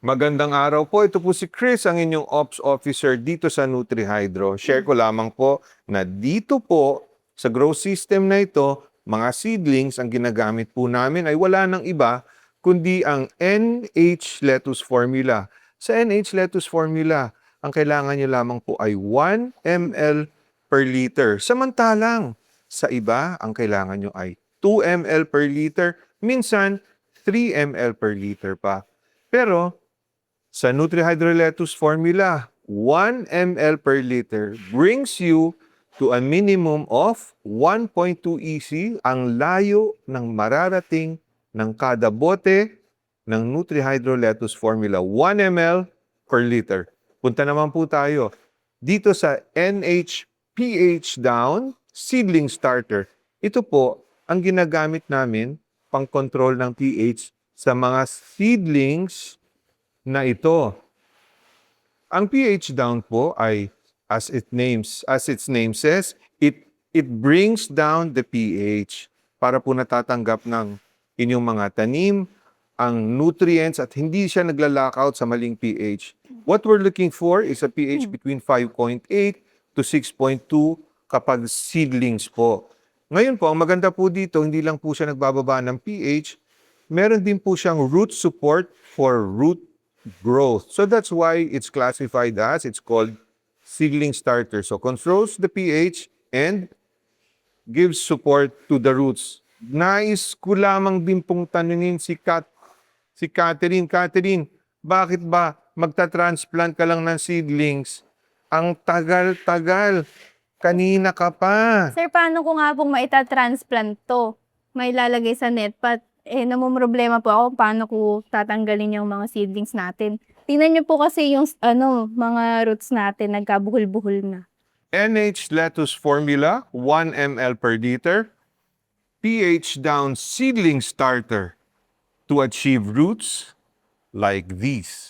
Magandang araw po. Ito po si Chris, ang inyong Ops Officer dito sa NutriHydro. Share ko lamang po na dito po sa grow system na ito, mga seedlings, ang ginagamit po namin ay wala nang iba kundi ang NH lettuce formula. Sa NH lettuce formula, ang kailangan nyo lamang po ay 1 ml per liter. Samantalang sa iba, ang kailangan nyo ay 2 ml per liter, minsan 3 ml per liter pa. Pero sa NutriHydro Lettuce formula, 1 ml per liter brings you to a minimum of 1.2 EC ang layo ng mararating ng kada bote ng NutriHydro Lettuce formula, 1 ml per liter. Punta naman po tayo dito sa NH pH Down Seedling Starter. Ito po ang ginagamit namin pang-control ng pH sa mga seedlings na ito. Ang pH down po ay as its name says, it brings down the pH para po natatanggap ng inyong mga tanim ang nutrients at hindi siya naglalockout sa maling pH. What we're looking for is a pH between 5.8 to 6.2 kapag seedlings po. Ngayon po, ang maganda po dito, hindi lang po siya nagbababa ng pH, meron din po siyang root support for root growth. So that's why it's classified as, it's called seedling starter. So controls the pH and gives support to the roots. Nais ko lamang din pong tanungin si Catherine. Catherine, bakit ba magta-transplant ka lang ng seedlings? Ang tagal-tagal. Kanina ka pa. Sir, paano ko nga pong maita-transplant to? May lalagay sa net pot. Namumroblema po ako paano ko tatanggalin yung mga seedlings natin. Tingnan niyo po kasi yung mga roots natin nagkabuhol-buhol na. NH lettuce formula, 1 ml per liter. pH down seedling starter to achieve roots like these.